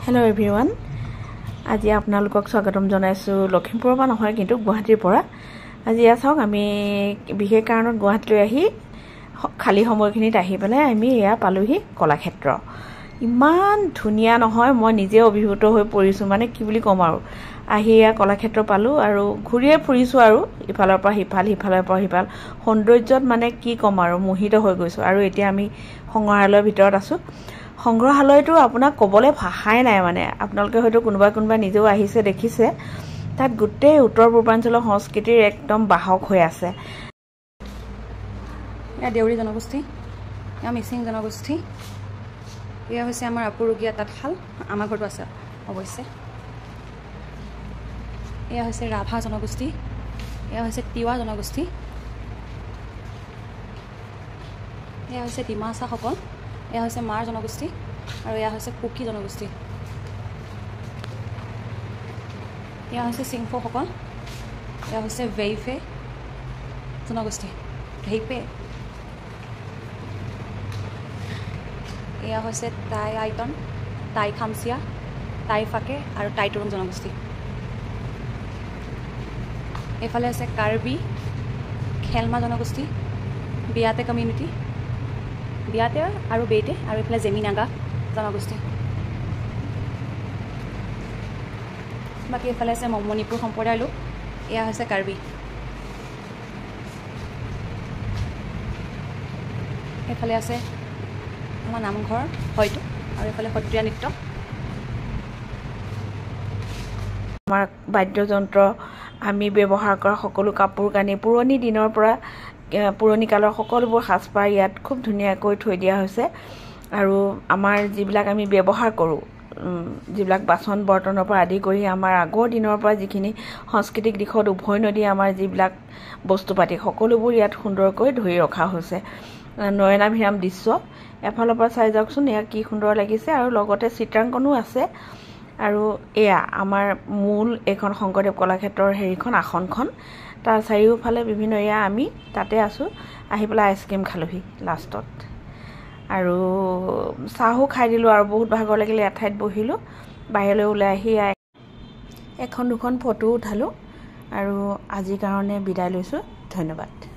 Hello everyone. আজি আপোনালোকক স্বাগতম জনাইছো লখিমপুৰৰ পৰা নহয় কিন্তু গুৱাহাটীৰ পৰা। আজি আছক আমি বিশেষ কাৰণত গুৱাহাটীলৈ আহি খালি সময়খিনিত আহি পেলাই আমি ইয়া পালোহি কলাক্ষেত্ৰ। ইমান ধুনিয়া নহয় মই নিজে অভিভূত হৈ পৰিছো মানে কি বুলি কম আৰু। আহি ইয়া কলাক্ষেত্ৰ পালো আৰু ঘুৰিয়ে ফুৰিছো আৰু ইফালৰ পৰা হিফাল হিফালৰ পৰা হিফাল সৌন্দৰ্যত মানে কি কম আৰু মোহিত হৈ গৈছো আৰু এতিয়া আমি সংগ্ৰহালয়ৰ ভিতৰত আছো। সংগ্ৰহালয়টো আপোনাক ক'বলৈ ভাষাই নাই মানে আপোনালোকে হয়তো কোনোবা নিজেও আহিছে দেখিছে তাত গোটেই উত্তৰ পূৰ্বাঞ্চলৰ সংস্কৃতিৰ একদম বাহক হৈ আছে। ইয়া দেউৰী জনগোষ্ঠী, ইয়া মিচিং জনগোষ্ঠী, ইয়া হৈছে আমাৰ আপুৰুগীয়া তাঁতশাল, আমাৰ ঘৰতো আছে অৱশ্যে। ইয়া হৈছে ৰাভা জনগোষ্ঠী, ইয়া হৈছে তিৱা জনগোষ্ঠী, ইয়া হৈছে ডিমাছাসকল, এয়া হৈছে মাৰ জনগোষ্ঠী আৰু এয়া হৈছে কুকি জনগোষ্ঠী। এয়া হৈছে চিংফসকল, এয়া হৈছে ভেইফে জনগোষ্ঠী, ভেইপে। এয়া হৈছে টাই আইটন, টাই খামচিয়া, টাই ফাকে আৰু টাই টুৰুং জনগোষ্ঠী। এইফালে আছে কাৰ্বি, খেলমা জনগোষ্ঠী, বিয়াতে কমিউনিটি, বিয়াতে আৰু বেইতে আৰু এইফালে জেমিনাগা জনগোষ্ঠী। বাকী এইফালে আছে মণিপুৰ সম্প্ৰদায়ৰ লোক, এয়া হৈছে কাৰ্বি। এইফালে আছে আমাৰ নামঘৰ হয়তো আৰু এইফালে সত্ৰীয়া নৃত্য। আমাৰ বাদ্যযন্ত্ৰ আমি ব্যৱহাৰ কৰা সকলো কাপোৰ কানি পুৰণি দিনৰ পৰা পুৰণি কালৰ সকলোবোৰ সাজপাৰ ইয়াত খুব ধুনীয়াকৈ থৈ দিয়া হৈছে আৰু আমাৰ যিবিলাক আমি ব্যৱহাৰ কৰোঁ যিবিলাক বাচন বৰ্তনৰ পৰা আদি কৰি আমাৰ আগৰ দিনৰ পৰা যিখিনি সাংস্কৃতিক দিশত উভৈনদী আমাৰ যিবিলাক বস্তু পাতি সকলোবোৰ ইয়াত সুন্দৰকৈ ধৰি ৰখা হৈছে। নয়নাভিৰাম দৃশ্য এফালৰ পৰা চাই যাওকচোন এয়া কি সুন্দৰ লাগিছে আৰু লগতে চিত্ৰাংকনো আছে আৰু এয়া আমাৰ মূল এইখন শংকৰদেৱ কলাক্ষেত্ৰৰ হেৰিখন আসনখন তাৰ চাৰিওফালে বিভিন্ন এয়া আমি তাতে আছো আহি পেলাই আইচক্ৰীম খালোহি লাষ্টত আৰু চাহো খাই দিলো আৰু বহুত ভাগৰ লাগিলে এঠাইত বহিলো বাহিৰলৈ ওলাই আহি এখন দুখন ফটো উঠালো আৰু আজিৰ কাৰণে বিদায় লৈছো। ধন্যবাদ।